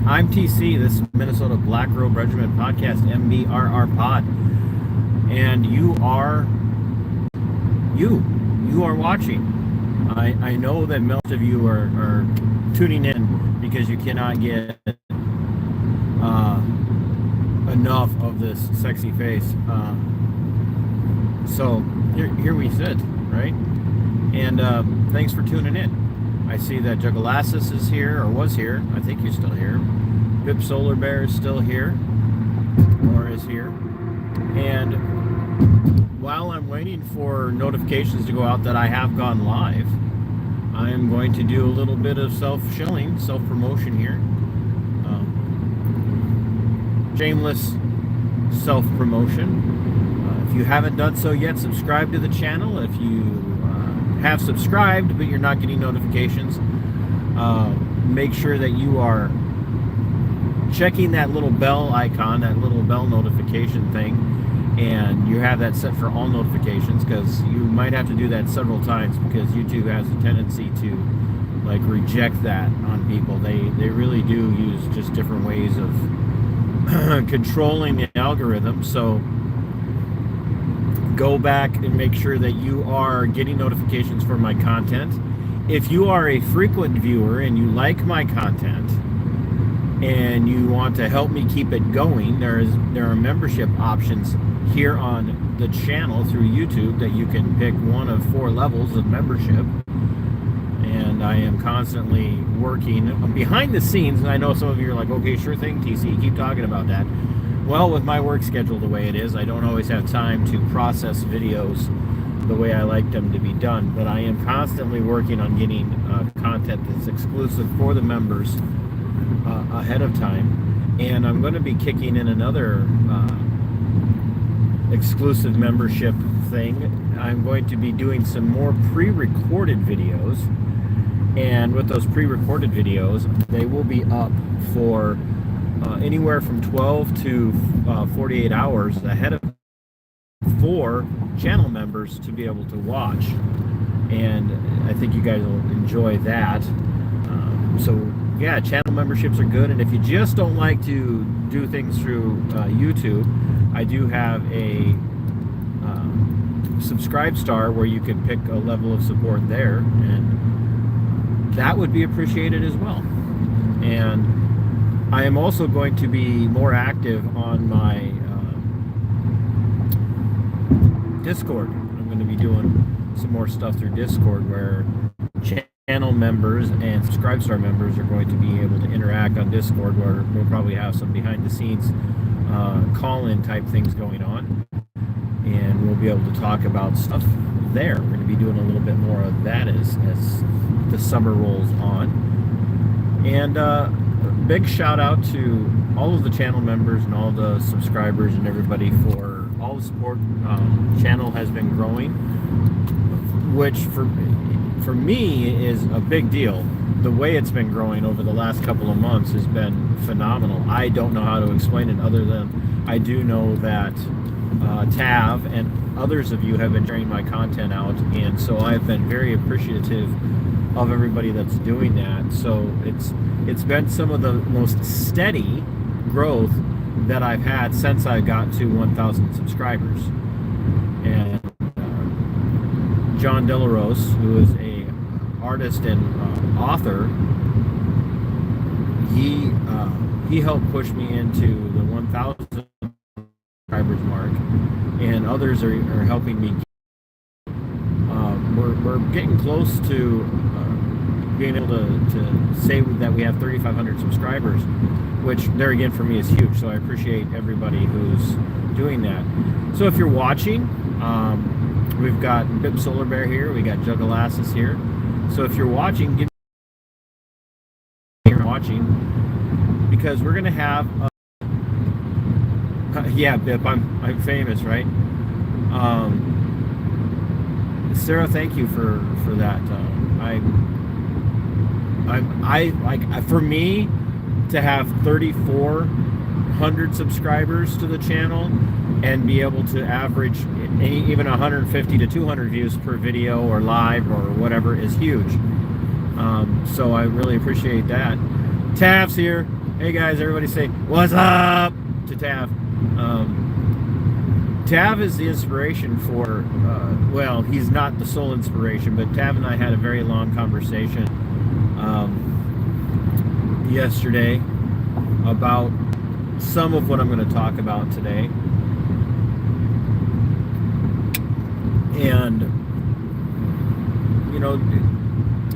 I'm TC. This is Minnesota Black Robe Regiment Podcast, MBRR Pod. And you are watching. I know that most of you are tuning in because you cannot get enough of this sexy face. So here we sit, right? And thanks for tuning in. I see that Jugalassus is here, or was here. I think he's still here. Bip Solar Bear is still here, or is here. And while I'm waiting for notifications to go out that I have gone live, I am going to do a little bit of self-shilling, self-promotion here. Shameless self-promotion. If you haven't done so yet, subscribe to the channel. If you have subscribed but you're not getting notifications, make sure that you are checking that little bell icon, that little bell notification thing, and you have that set for all notifications, because you might have to do that several times because YouTube has a tendency to like reject that on people. They really do use just different ways of controlling the algorithm. So go back and make sure that you are getting notifications for my content. If you are a frequent viewer and you like my content and you want to help me keep it going, there are membership options here on the channel through YouTube that you can pick one of 4 levels of membership. And I am constantly working behind the scenes, and I know some of you are like, okay, sure thing, TC, keep talking about that. Well, with my work schedule the way it is, I don't always have time to process videos the way I like them to be done, but I am constantly working on getting content that's exclusive for the members ahead of time. And I'm going to be kicking in another exclusive membership thing. I'm going to be doing some more pre-recorded videos, and with those pre-recorded videos, they will be up for anywhere from 12 to 48 hours ahead of for channel members to be able to watch. And I think you guys will enjoy that. So yeah, channel memberships are good. And if you just don't like to do things through YouTube, I do have a subscribe star where you can pick a level of support there, and that would be appreciated as well. And I am also going to be more active on my Discord. I'm going to be doing some more stuff through Discord, where channel members and subscribe star members are going to be able to interact on Discord, where we'll probably have some behind the scenes call-in type things going on, and we'll be able to talk about stuff there. We're going to be doing a little bit more of that as the summer rolls on. And big shout out to all of the channel members and all the subscribers and everybody for all the support. Channel has been growing, which for me is a big deal. The way it's been growing over the last couple of months has been phenomenal. I don't know how to explain it, other than I do know that Tav and others of you have been sharing my content out, and so I've been very appreciative of everybody that's doing that. So it's been some of the most steady growth that I've had since I got to 1,000 subscribers. And John Delarose, who is a artist and author, he helped push me into the 1,000 subscribers mark, and others are helping me. We're getting close to being able to say that we have 3,500 subscribers, which there again for me is huge. So I appreciate everybody who's doing that. So if you're watching, we've got Bip Solar Bear here, we got Jugalassus here. So if you're watching, give me watching, because we're gonna have yeah, Bip, I'm famous, right? Sarah, thank you for that. I like, for me to have 3,400 subscribers to the channel and be able to average even 150 to 200 views per video or live or whatever is huge. So I really appreciate that. Tavs here. Hey guys, everybody say, what's up to Tav. Tav is the inspiration for, well, he's not the sole inspiration, but Tav and I had a very long conversation yesterday about some of what I'm going to talk about today. And, you know,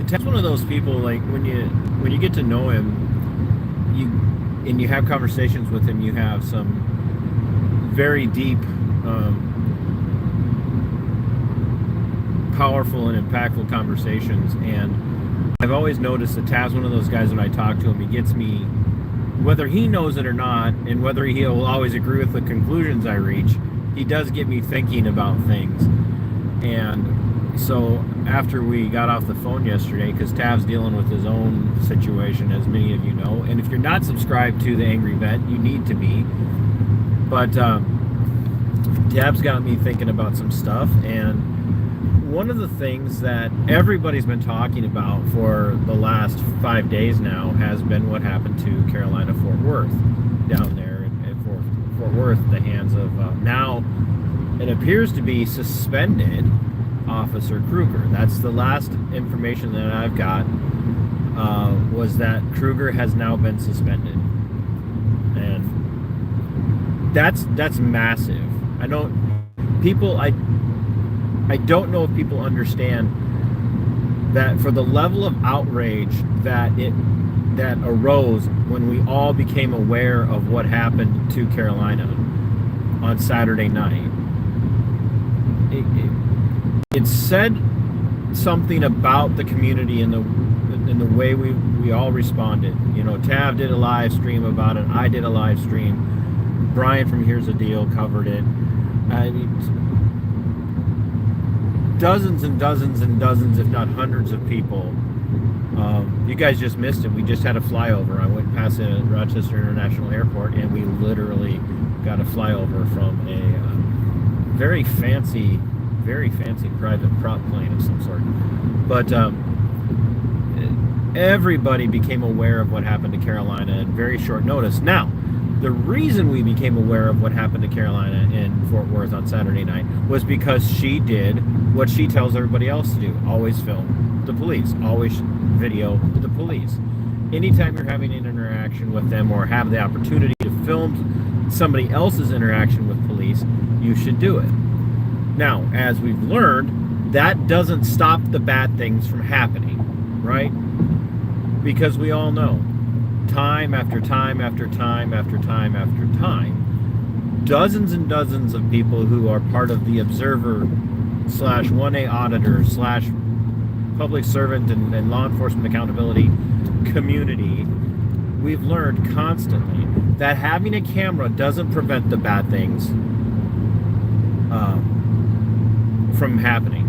Tav's one of those people, like, when you get to know him, you have conversations with him, you have some very deep, powerful and impactful conversations. And I've always noticed that Tav's one of those guys, when I talk to him, he gets me, whether he knows it or not, and whether he'll always agree with the conclusions I reach, he does get me thinking about things. And so after we got off the phone yesterday, because Tav's dealing with his own situation, as many of you know, and if you're not subscribed to the Angry Vet, you need to be. But Tav's got me thinking about some stuff, and one of the things that everybody's been talking about for the last 5 days now has been what happened to Carolina Fort Worth down there at Fort Worth, the hands of now it appears to be suspended Officer Krueger. That's the last information that I've got, was that Krueger has now been suspended, and that's massive. I don't know if people understand that for the level of outrage that arose when we all became aware of what happened to Carolina on Saturday night. It said something about the community and the way we all responded. You know, Tav did a live stream about it. I did a live stream. Brian from Here's the Deal covered it. I mean, dozens and dozens and dozens, if not hundreds of people. You guys just missed it. We just had a flyover. I went past the Rochester International Airport, and we literally got a flyover from a very fancy private prop plane of some sort. But everybody became aware of what happened to Carolina in very short notice. Now, the reason we became aware of what happened to Carolina in Fort Worth on Saturday night was because she did what she tells everybody else to do: always film the police, always video the police. Anytime you're having an interaction with them or have the opportunity to film somebody else's interaction with police, you should do it. Now, as we've learned, that doesn't stop the bad things from happening, right? Because we all know, time after time after time after time after time, dozens and dozens of people who are part of the observer slash 1A auditor slash public servant and law enforcement accountability community, we've learned constantly that having a camera doesn't prevent the bad things from happening.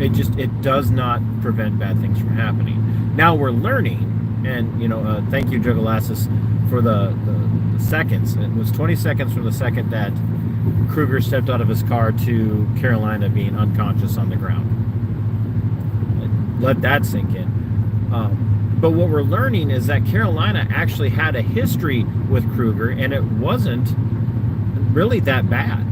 It does not prevent bad things from happening. Now we're learning, and thank you, Jugalassis, for the seconds. It was 20 seconds from the second that Krueger stepped out of his car to Carolina being unconscious on the ground. Let that sink in. But what we're learning is that Carolina actually had a history with Krueger, and it wasn't really that bad.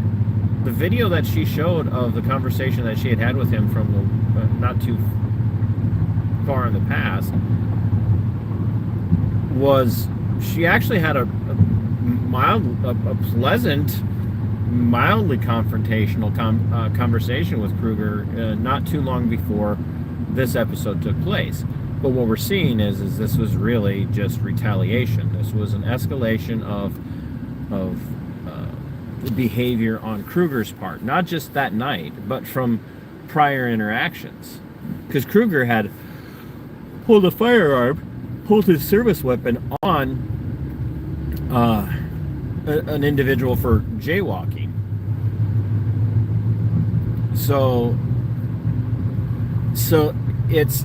The video that she showed of the conversation that she had with him from not too far in the past was she actually had a pleasant, mildly confrontational conversation with Krueger not too long before this episode took place. But what we're seeing is this was really just retaliation. This was an escalation of behavior on Krueger's part, not just that night, but from prior interactions. Because Krueger had pulled a firearm, pulled his service weapon on an individual for jaywalking. So it's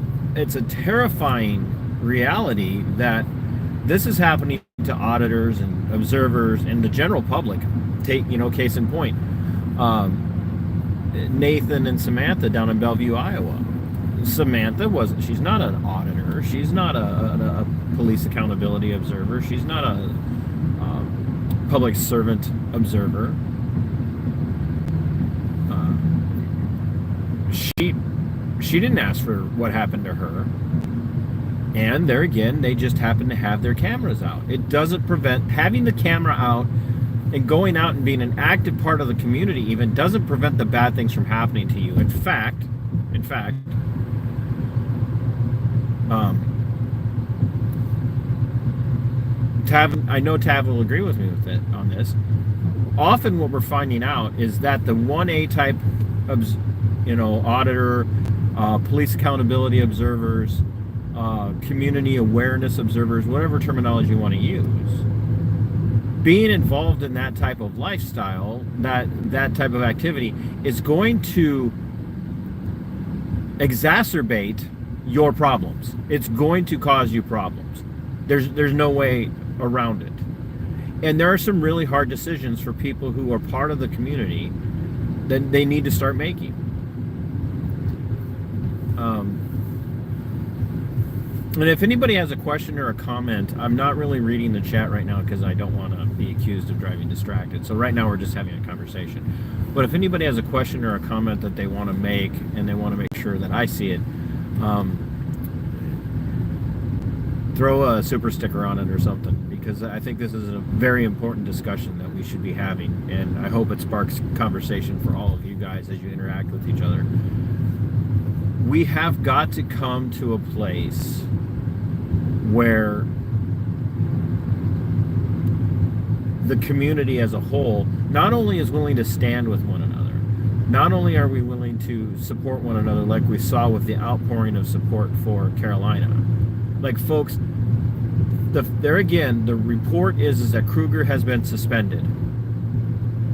a terrifying reality that this is happening to auditors and observers and the general public. Case in point, Nathan and Samantha down in Bellevue, Iowa. Samantha she's not an auditor. observer. She's not a police accountability observer. She's not a public servant observer. She didn't ask for what happened to her. And there again, they just happen to have their cameras out. It doesn't prevent having the camera out and going out and being an active part of the community even doesn't prevent the bad things from happening to you. In fact, Tav, I know Tav will agree with me on this. Often what we're finding out is that the 1A type, auditor, police accountability observers, community awareness observers, whatever terminology you want to use, being involved in that type of lifestyle, that type of activity is going to exacerbate your problems. It's going to cause you problems. There's no way around it. And there are some really hard decisions for people who are part of the community that they need to start making. And if anybody has a question or a comment, I'm not really reading the chat right now because I don't want to be accused of driving distracted. So right now we're just having a conversation. But if anybody has a question or a comment that they want to make and they want to make sure that I see it, throw a super sticker on it or something, because I think this is a very important discussion that we should be having, and I hope it sparks conversation for all of you guys as you interact with each other. We have got to come to a place where the community as a whole not only is willing to stand with one another, not only are we willing to support one another like we saw with the outpouring of support for Carolina. Like, folks, there again, the report is that Krueger has been suspended.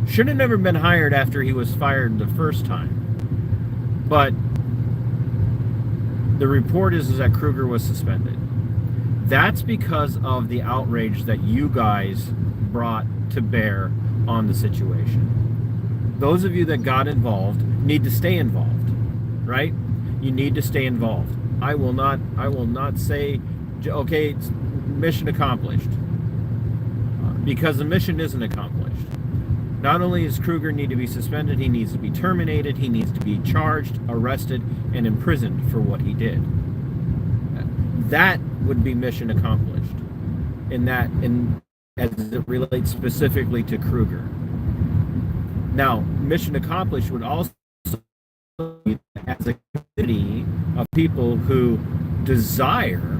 Should have never been hired after he was fired the first time. But the report is that Krueger was suspended. That's because of the outrage that you guys brought to bear on the situation. Those of you that got involved need to stay involved, right? You need to stay involved. I will not say, okay, it's mission accomplished, because the mission isn't accomplished. Not only does Krueger need to be suspended, he needs to be terminated, he needs to be charged, arrested, and imprisoned for what he did. That would be mission accomplished, as it relates specifically to Krueger. Now, mission accomplished would also be as a community of people who desire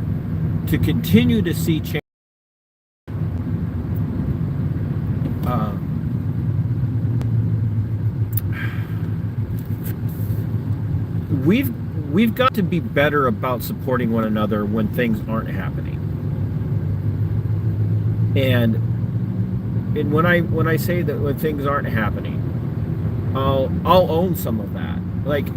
to continue to see change. We've got to be better about supporting one another when things aren't happening. And when I say that when things aren't happening, I'll own some of that. Like,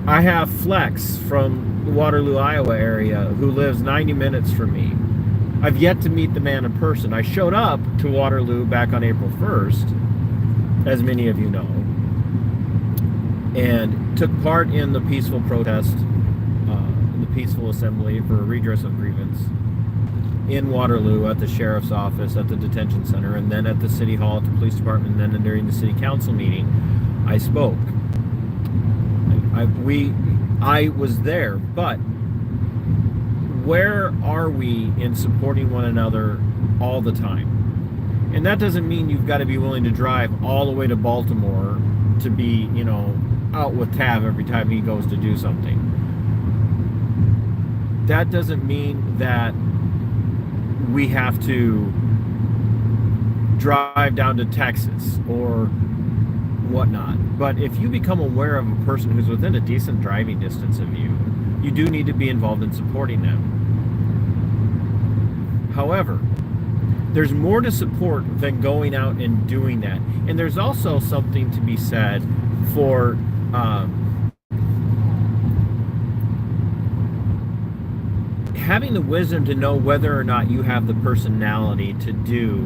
I have Flex from the Waterloo, Iowa area who lives 90 minutes from me. I've yet to meet the man in person. I showed up to Waterloo back on April 1st, as many of you know, and took part in the peaceful protest, the peaceful assembly for a redress of grievance in Waterloo, at the sheriff's office, at the detention center, and then at the city hall, at the police department, and then during the city council meeting, I spoke. I was there, but where are we in supporting one another all the time? And that doesn't mean you've got to be willing to drive all the way to Baltimore to be, out with Tav every time he goes to do something. That doesn't mean that we have to drive down to Texas or whatnot. But if you become aware of a person who's within a decent driving distance of you, you do need to be involved in supporting them. However, there's more to support than going out and doing that. And there's also something to be said for having the wisdom to know whether or not you have the personality to do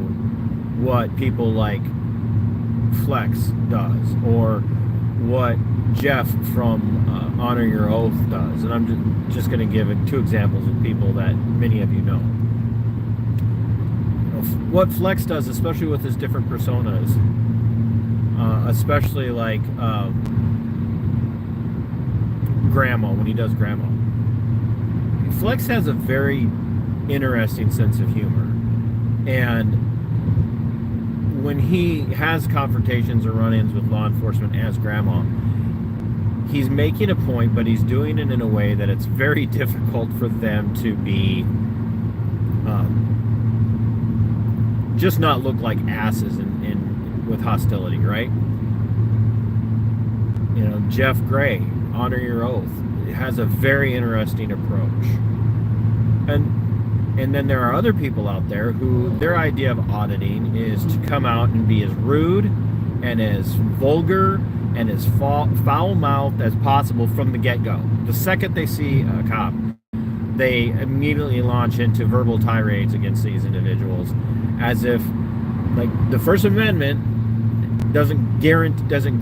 what people like Flex does, or what Jeff from Honor Your Oath does. And I'm just going to give two examples of people that many of you know. What Flex does, especially with his different personas, especially like Grandma, when he does Grandma. Flex has a very interesting sense of humor. And when he has confrontations or run-ins with law enforcement as Grandma, he's making a point, but he's doing it in a way that it's very difficult for them to be just not look like asses with hostility, right? You know, Jeff Gray, Honor Your Oath, has a very interesting approach. And then there are other people out there who their idea of auditing is to come out and be as rude and as vulgar and as foul-mouthed as possible from the get-go. The second they see a cop, they immediately launch into verbal tirades against these individuals, as if, like, the First Amendment doesn't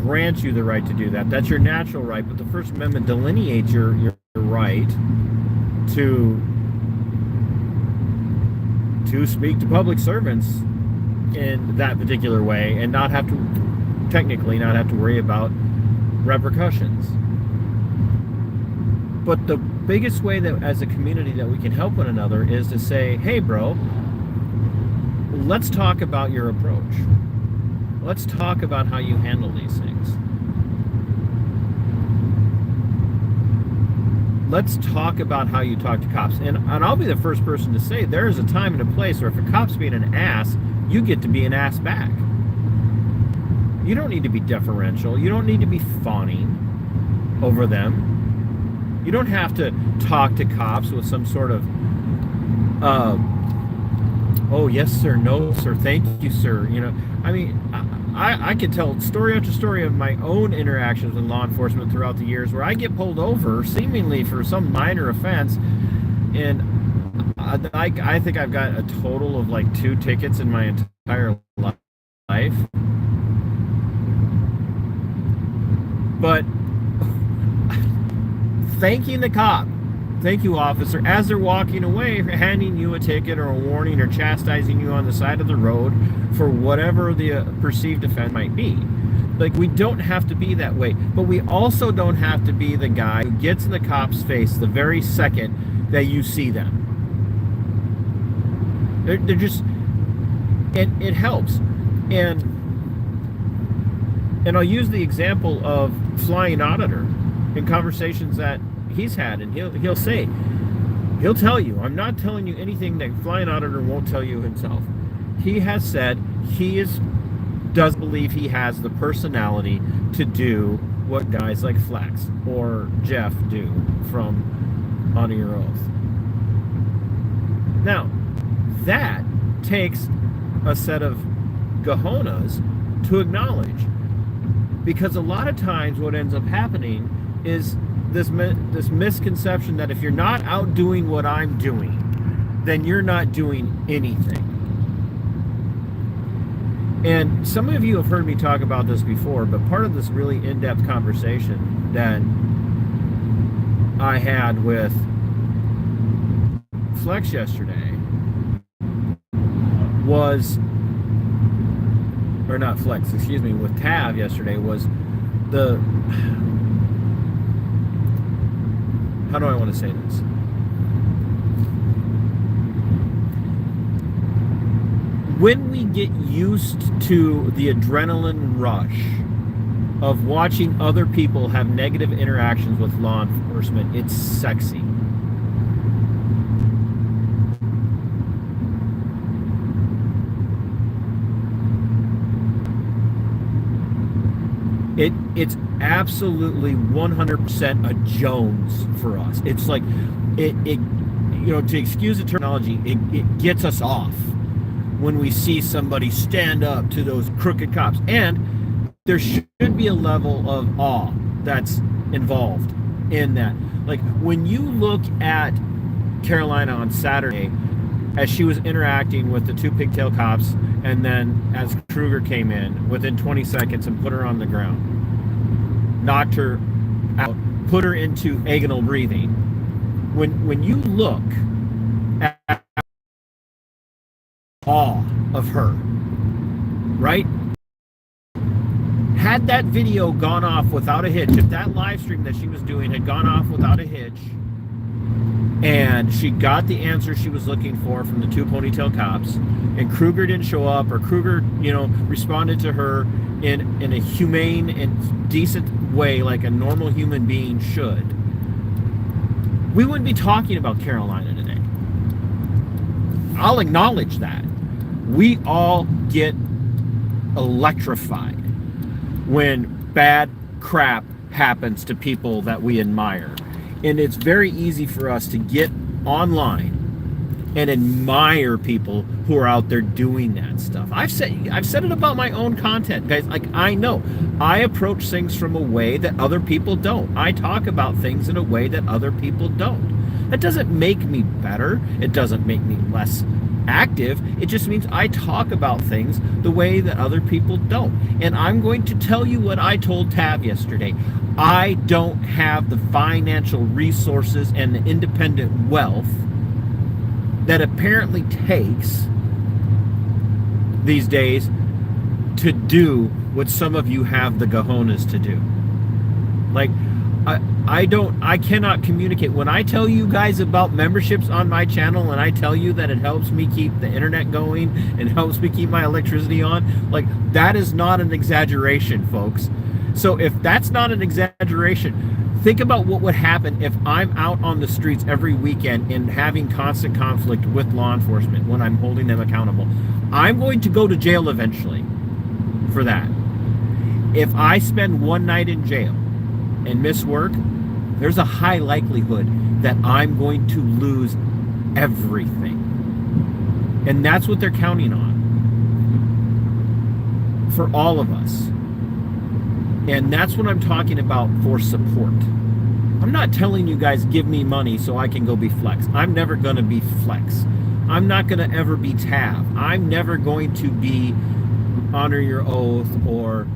grant you the right to do that. That's your natural right, but the First Amendment delineates your right to speak to public servants in that particular way and not have to worry about repercussions. But the biggest way that as a community that we can help one another is to say, hey bro, let's talk about your approach. Let's talk about how you handle these things. Let's talk about how you talk to cops. And I'll be the first person to say there is a time and a place where if a cop's being an ass, you get to be an ass back. You don't need to be deferential. You don't need to be fawning over them. You don't have to talk to cops with some sort of, oh, yes, sir, no, sir, thank you, sir. You know, I mean, I could tell story after story of my own interactions with law enforcement throughout the years where I get pulled over seemingly for some minor offense, and I think I've got a total of like 2 tickets in my entire life. But thanking the cop, thank you, officer, as they're walking away, handing you a ticket or a warning or chastising you on the side of the road for whatever the perceived offense might be. Like, we don't have to be that way, but we also don't have to be the guy who gets in the cop's face the very second that you see them. They're just, it helps. And I'll use the example of Flying Auditor in conversations that he's had, and he'll tell you, I'm not telling you anything that Flying Auditor won't tell you himself. He has said he does believe he has the personality to do what guys like Flex or Jeff do from Honor Your Oath. Now, that takes a set of cojones to acknowledge, because a lot of times what ends up happening is this misconception that if you're not out doing what I'm doing, then you're not doing anything. And some of you have heard me talk about this before, but part of this really in-depth conversation that I had with Flex yesterday was, or not Flex, excuse me, with Tav yesterday was the, how do I want to say this? When we get used to the adrenaline rush of watching other people have negative interactions with law enforcement, it's sexy. It's absolutely 100% a Jones for us. It's like, it you know, to excuse the terminology, it gets us off when we see somebody stand up to those crooked cops. And there should be a level of awe that's involved in that. Like, when you look at Carolina on Saturday, as she was interacting with the 2 pigtail cops, and then as Krueger came in within 20 seconds and put her on the ground, knocked her out, put her into agonal breathing. When you look at awe of her, right? Had that video gone off without a hitch, if that live stream that she was doing had gone off without a hitch, and she got the answer she was looking for from the two ponytail cops, and Krueger didn't show up, or Krueger, responded to her in a humane and decent way like a normal human being should, we wouldn't be talking about Carolina today. I'll acknowledge that. We all get electrified when bad crap happens to people that we admire. And it's very easy for us to get online and admire people who are out there doing that stuff. I've said it about my own content, guys. Like, I know I approach things from a way that other people don't. I talk about things in a way that other people don't. That doesn't make me better. It doesn't make me less active. It just means I talk about things the way that other people don't. And I'm going to tell you what I told Tav yesterday. I don't have the financial resources and the independent wealth that apparently takes these days to do what some of you have the cojones to do. Like, I cannot communicate. When I tell you guys about memberships on my channel, and I tell you that it helps me keep the internet going and helps me keep my electricity on, like, that is not an exaggeration, folks. So if that's not an exaggeration, think about what would happen if I'm out on the streets every weekend and having constant conflict with law enforcement when I'm holding them accountable. I'm going to go to jail eventually for that. If I spend one night in jail and miss work, there's a high likelihood that I'm going to lose everything. And that's what they're counting on for all of us. And that's what I'm talking about for support. I'm not telling you guys, give me money so I can go be Flex. I'm never going to be Flex. I'm not going to ever be Tav. I'm never going to be Honor Your Oath or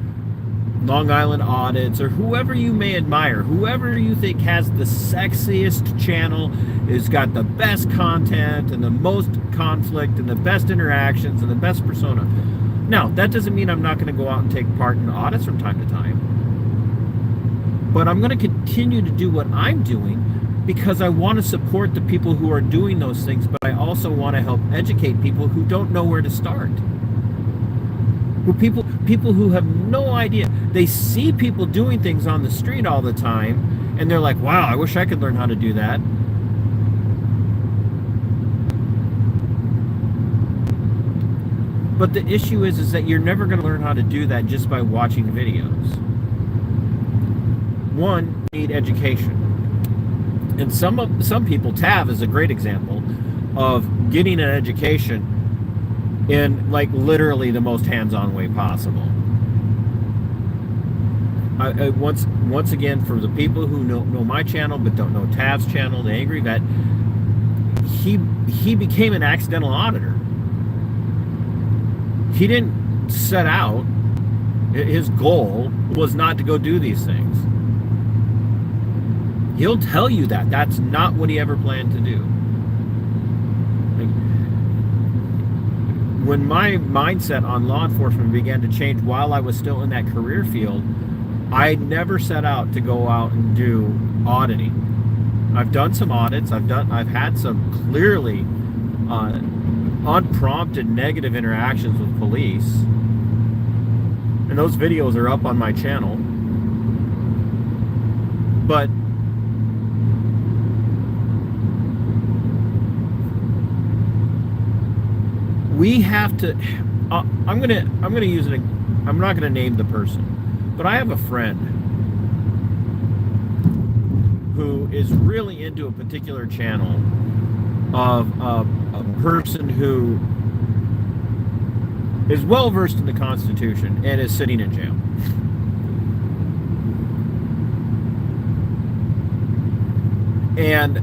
Long Island Audits or whoever you may admire. Whoever you think has the sexiest channel, has got the best content and the most conflict and the best interactions and the best persona. Now, that doesn't mean I'm not going to go out and take part in audits from time to time. But I'm going to continue to do what I'm doing because I want to support the people who are doing those things, but I also want to help educate people who don't know where to start. People who have no idea. They see people doing things on the street all the time, and they're like, wow, I wish I could learn how to do that. But the issue is that you're never going to learn how to do that just by watching videos. One, you need education. And some people, Tav is a great example of getting an education in, like, literally the most hands-on way possible. Once again, for the people who know my channel but don't know Tav's channel, the Angry Vet, he became an accidental auditor. He didn't set out. His goal was not to go do these things. He'll tell you that. That's not what he ever planned to do. When my mindset on law enforcement began to change while I was still in that career field, I never set out to go out and do auditing. I've done some audits. I've had some clearly unprompted negative interactions with police, and those videos are up on my channel. But we have to. I'm gonna use it. I'm not gonna name the person, but I have a friend who is really into a particular channel of a person who is well versed in the Constitution and is sitting in jail. And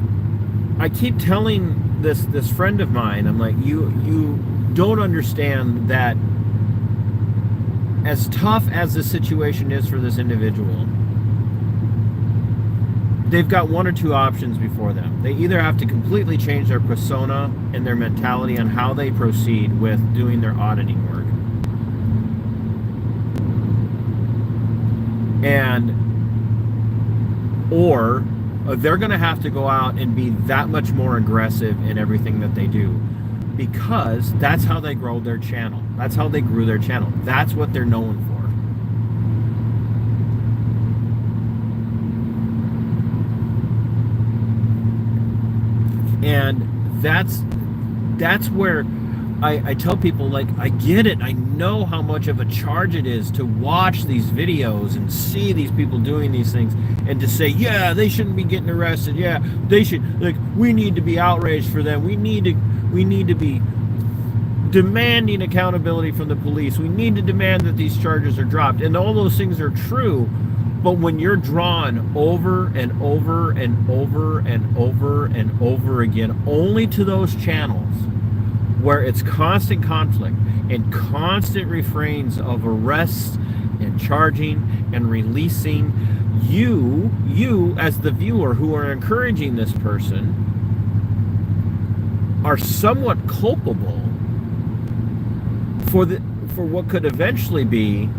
I keep telling this friend of mine, I'm like, you don't understand that as tough as the situation is for this individual, they've got one or two options before them. They either have to completely change their persona and their mentality on how they proceed with doing their auditing work. Or they're going to have to go out and be that much more aggressive in everything that they do, because that's how they grow their channel. That's how they grew their channel. That's what they're known for. And that's where I tell people, like, I get it. I know how much of a charge it is to watch these videos and see these people doing these things and to say, yeah, they shouldn't be getting arrested. Yeah, they should, like, we need to be outraged for them. We need to be demanding accountability from the police. We need to demand that these charges are dropped. And all those things are true. But when you're drawn over and over and over and over and over again only to those channels where it's constant conflict and constant refrains of arrests and charging and releasing, you as the viewer who are encouraging this person are somewhat culpable for what could eventually be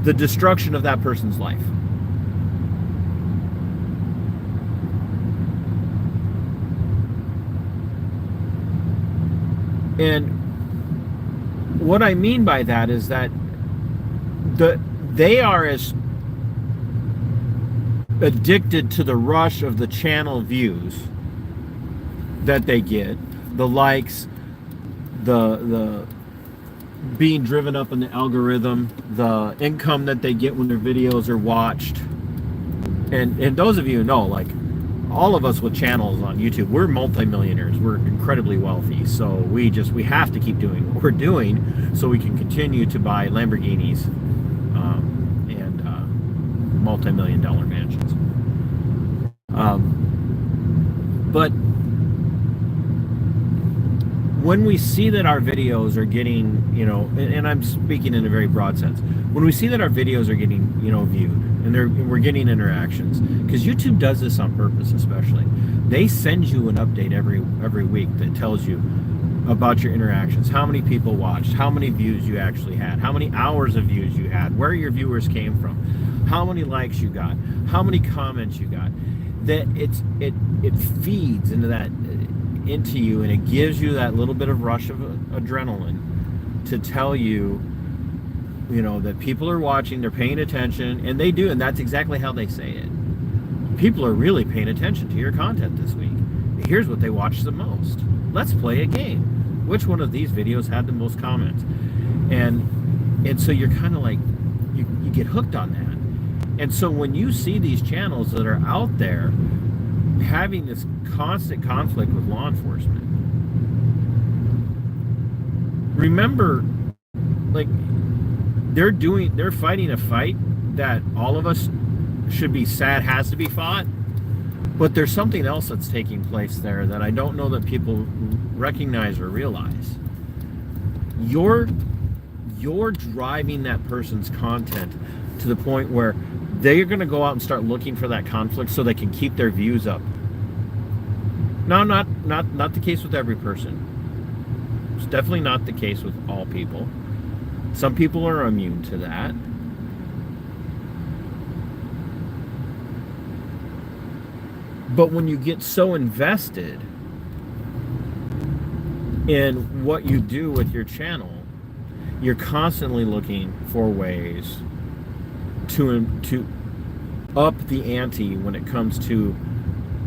the destruction of that person's life. And what I mean by that is that they are as addicted to the rush of the channel views that they get, the likes, the being driven up in the algorithm, the income that they get when their videos are watched. And those of you who know, like, all of us with channels on YouTube, we're multimillionaires. We're incredibly wealthy. So we have to keep doing what we're doing so we can continue to buy Lamborghinis and multi-million-dollar mansions. But when we see that our videos are getting, and I'm speaking in a very broad sense, when we see that our videos are getting, viewed and we're getting interactions, because YouTube does this on purpose, especially. They send you an update every week that tells you about your interactions, how many people watched, how many views you actually had, how many hours of views you had, where your viewers came from, how many likes you got, how many comments you got. That it feeds into you, and it gives you that little bit of rush of adrenaline to tell you, that people are watching, they're paying attention, and they do, and that's exactly how they say it. People are really paying attention to your content this week. Here's what they watched the most. Let's play a game. Which one of these videos had the most comments? And so you're kind of like, you get hooked on that. And so when you see these channels that are out there having this constant conflict with law enforcement, remember, like, they're fighting a fight that all of us should be sad has to be fought, but there's something else that's taking place there that I don't know that people recognize or realize. You're driving that person's content to the point where they're going to go out and start looking for that conflict so they can keep their views up. No, not the case with every person. It's definitely not the case with all people. Some people are immune to that. But when you get so invested in what you do with your channel, you're constantly looking for ways to up the ante when it comes to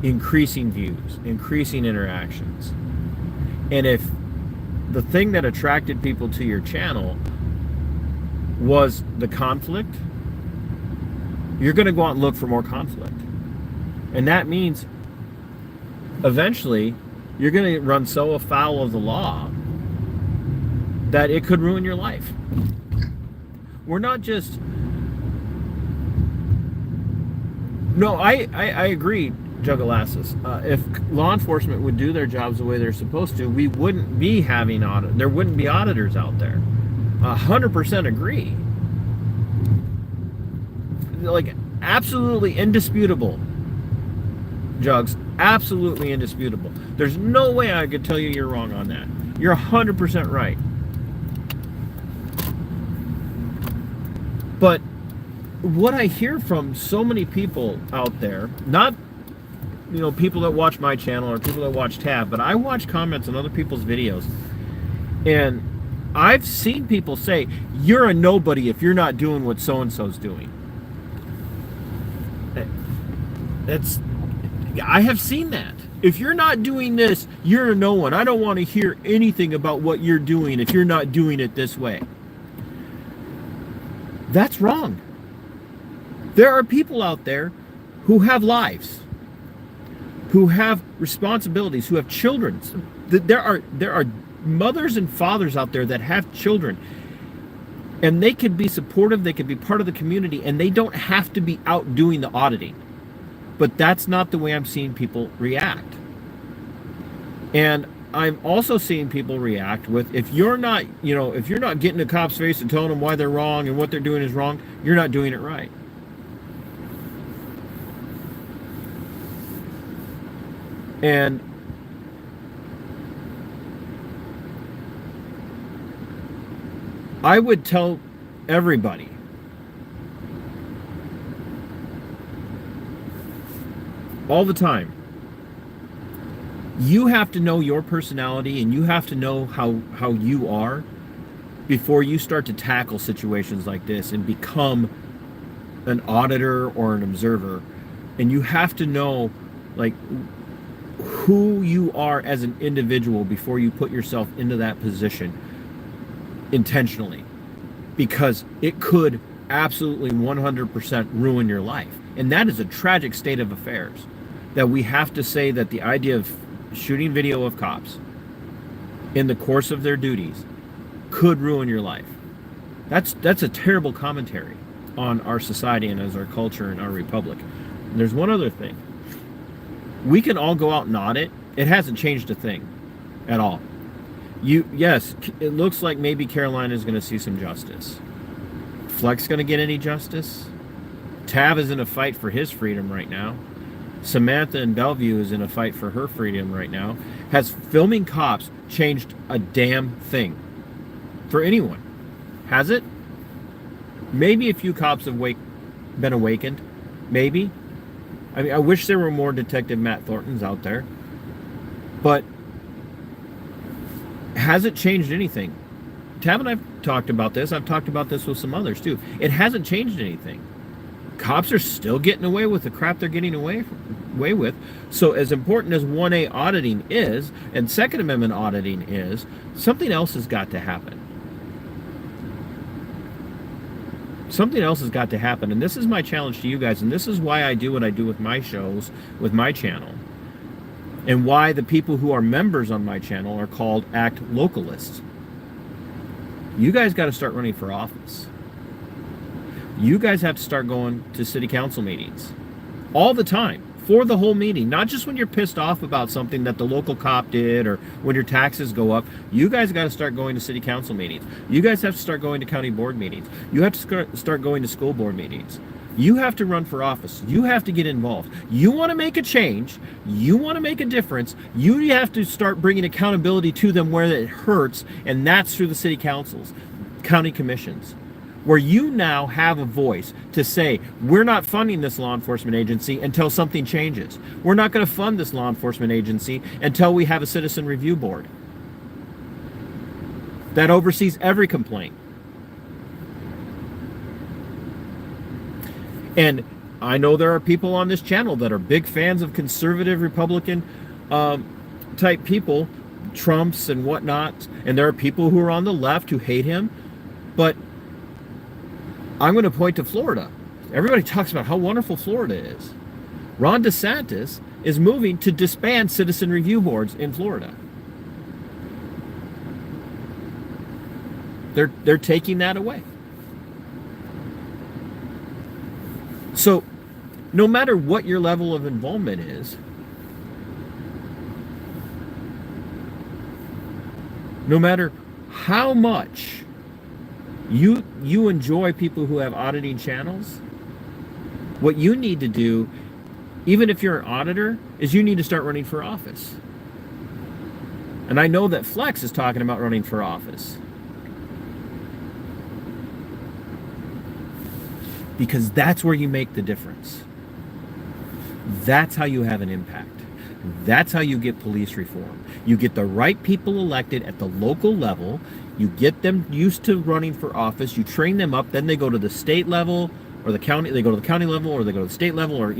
increasing views, increasing interactions. And if the thing that attracted people to your channel was the conflict, you're going to go out and look for more conflict. And that means eventually you're going to run so afoul of the law that it could ruin your life. We're not just... No, I agree, Jugalassus. If law enforcement would do their jobs the way they're supposed to, we wouldn't be having there wouldn't be auditors out there. 100% agree. Like, absolutely indisputable, Jugs, absolutely indisputable. There's no way I could tell you you're wrong on that. You're 100% right. But what I hear from so many people out there, not people that watch my channel or people that watch Tab, but I watch comments on other people's videos, and I've seen people say, you're a nobody if you're not doing what so-and-so's doing. I have seen that. If you're not doing this, you're a no one. I don't want to hear anything about what you're doing if you're not doing it this way. That's wrong. There are people out there who have lives, who have responsibilities, who have children. There are mothers and fathers out there that have children, and they could be supportive, they could be part of the community, and they don't have to be out doing the auditing. But that's not the way I'm seeing people react. And I'm also seeing people react with, if you're not getting a cop's face and telling them why they're wrong and what they're doing is wrong, you're not doing it right. And I would tell everybody, all the time, you have to know your personality and you have to know how you are before you start to tackle situations like this and become an auditor or an observer. And you have to know, like, who you are as an individual before you put yourself into that position intentionally, because it could absolutely 100% ruin your life. And that is a tragic state of affairs, that we have to say that the idea of shooting video of cops in the course of their duties could ruin your life. That's a terrible commentary on our society and as our culture and our republic. And there's one other thing. We can all go out and audit. It hasn't changed a thing at all. Yes, it looks like maybe Carolina is going to see some justice. Fleck's going to get any justice? Tav is in a fight for his freedom right now. Samantha in Bellevue is in a fight for her freedom right now. Has filming cops changed a damn thing for anyone? Has it? Maybe a few cops have been awakened. Maybe. I mean, I wish there were more Detective Matt Thorntons out there. But has it changed anything? Tab and I've talked about this. I've talked about this with some others too. It hasn't changed anything. Cops are still getting away with the crap they're getting away with. So as important as 1A auditing is, and Second Amendment auditing is, something else has got to happen. Something else has got to happen. And this is my challenge to you guys. And this is why I do what I do with my shows, with my channel. And why the people who are members on my channel are called act localists. You guys got to start running for office. You guys have to start going to city council meetings all the time, for the whole meeting, not just when you're pissed off about something that the local cop did or when your taxes go up. You guys got to start going to city council meetings. You guys have to start going to county board meetings. You have to start going to school board meetings. You have to run for office. You have to get involved. You want to make a change. You want to make a difference. You have to start bringing accountability to them where it hurts, and that's through the city councils, county commissions, where you now have a voice to say, we're not funding this law enforcement agency until something changes. We're not going to fund this law enforcement agency until we have a citizen review board that oversees every complaint. And I know there are people on this channel that are big fans of conservative Republican type people, Trumps and whatnot. And there are people who are on the left who hate him. But I'm going to point to Florida. Everybody talks about how wonderful Florida is. Ron DeSantis is moving to disband citizen review boards in Florida. They're taking that away. So, no matter what your level of involvement is, no matter how much you enjoy people who have auditing channels, What you need to do, even if you're an auditor, is you need to start running for office. And I know that Flex is talking about running for office. Because that's where you make the difference. That's how you have an impact. That's how you get police reform. You get the right people elected at the local level. You get them used to running for office. You train them up. Then they go to the state level or the county. They go to the county level or they go to the state level or,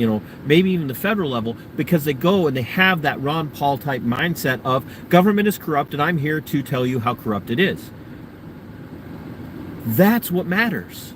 maybe even the federal level, because they go and they have that Ron Paul type mindset of government is corrupt and I'm here to tell you how corrupt it is. That's what matters.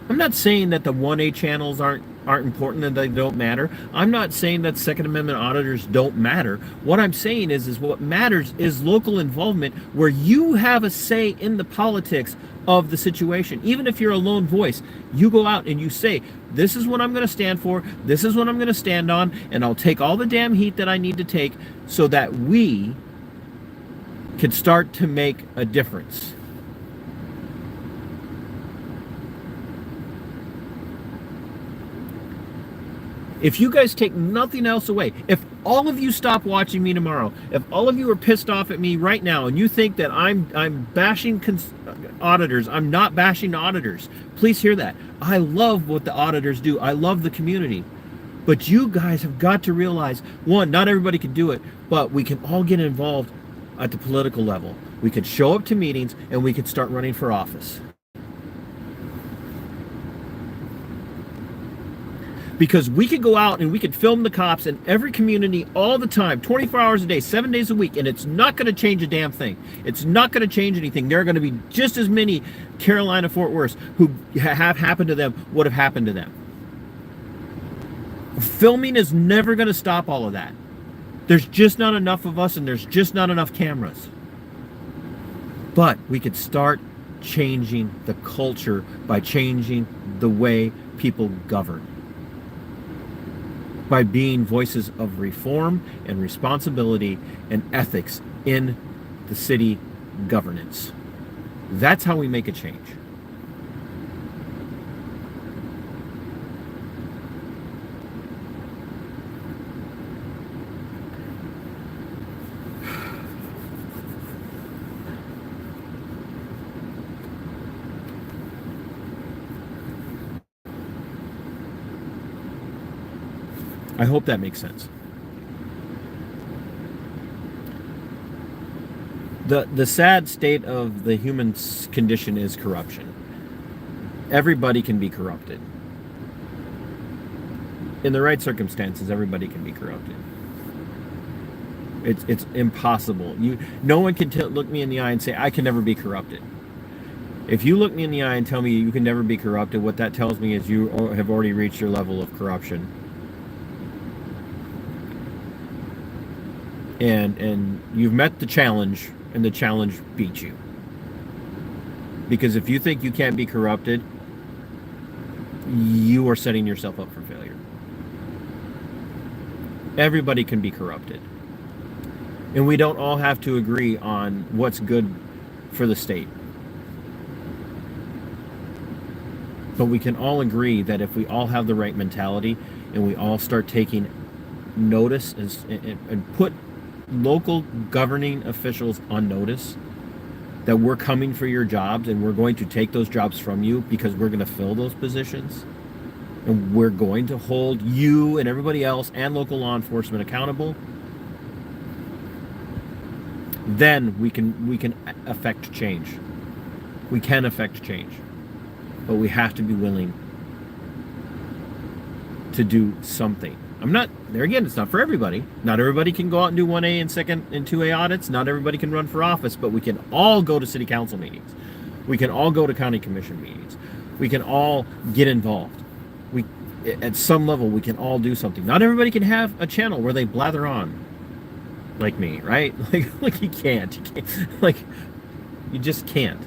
I'm not saying that the 1A channels aren't important and they don't matter. I'm not saying that Second Amendment auditors don't matter. What I'm saying is what matters is local involvement where you have a say in the politics of the situation. Even if you're a lone voice, you go out and you say, this is what I'm going to stand for, this is what I'm going to stand on, and I'll take all the damn heat that I need to take so that we can start to make a difference. If you guys take nothing else away, if all of you stop watching me tomorrow, if all of you are pissed off at me right now and you think that I'm bashing auditors, I'm not bashing auditors. Please hear that. I love what the auditors do. I love the community. But you guys have got to realize, one, not everybody can do it, but we can all get involved at the political level. We could show up to meetings and we could start running for office. Because we could go out and we could film the cops in every community all the time, 24 hours a day, 7 days a week, and it's not going to change a damn thing. It's not going to change anything. There are going to be just as many Carolina Fort Worths who have happened to them would have happened to them. Filming is never going to stop all of that. There's just not enough of us and there's just not enough cameras. But we could start changing the culture by changing the way people govern. By being voices of reform and responsibility and ethics in the city governance. That's how we make a change. I hope that makes sense. The sad state of the human condition is corruption. Everybody can be corrupted. In the right circumstances, everybody can be corrupted. It's impossible. No one can look me in the eye and say, I can never be corrupted. If you look me in the eye and tell me you can never be corrupted, what that tells me is you have already reached your level of corruption. And you've met the challenge, and the challenge beat you. Because if you think you can't be corrupted, you are setting yourself up for failure. Everybody can be corrupted. And we don't all have to agree on what's good for the state. But we can all agree that if we all have the right mentality and we all start taking notice and put local governing officials on notice that we're coming for your jobs and we're going to take those jobs from you because we're going to fill those positions and we're going to hold you and everybody else and local law enforcement accountable, then we can affect change. We can affect change, but we have to be willing to do something. There again, it's not for everybody. Not everybody can go out and do 1A and 2nd and 2A audits. Not everybody can run for office, but we can all go to city council meetings. We can all go to county commission meetings. We can all get involved. At some level, we can all do something. Not everybody can have a channel where they blather on like me, right? Like you can't. You just can't.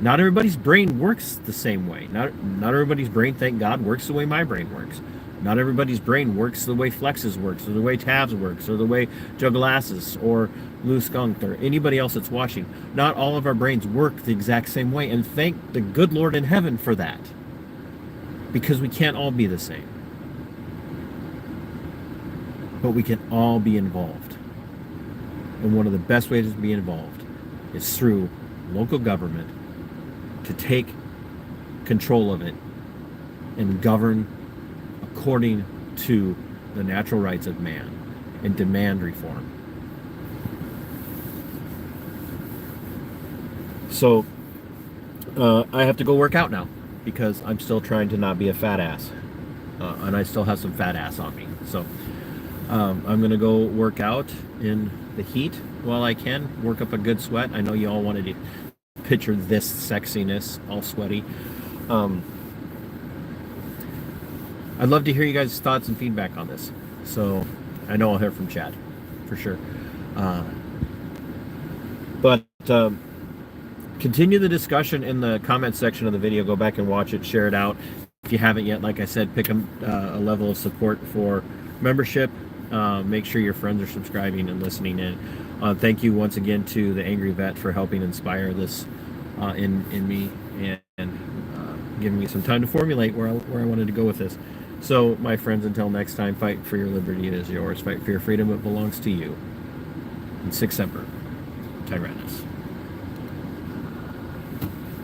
Not everybody's brain works the same way. Not everybody's brain, thank God, works the way my brain works. Not everybody's brain works the way Flex's works, or the way Tavs works, or the way Joe Glasses, or Lou Skunk, or anybody else that's watching. Not all of our brains work the exact same way, and thank the good Lord in heaven for that. because we can't all be the same. But we can all be involved. And one of the best ways to be involved is through local government to take control of it and govern according to the natural rights of man and demand reform. So I have to go work out now because I'm still trying to not be a fat ass. And I still have some fat ass on me. So I'm going to go work out in the heat while I can, work up a good sweat. I know you all wanted to picture this sexiness, all sweaty. I'd love to hear you guys' thoughts and feedback on this. So I know I'll hear from Chad, for sure. But continue the discussion in the comment section of the video. Go back and watch it, share it out. If you haven't yet, like I said, pick a level of support for membership. Make sure your friends are subscribing and listening in. Thank you once again to the Angry Vet for helping inspire this in me and giving me some time to formulate where I wanted to go with this. So, my friends, until next time, fight for your liberty, it is yours. Fight for your freedom, it belongs to you. And Sic Semper, Tyrannis.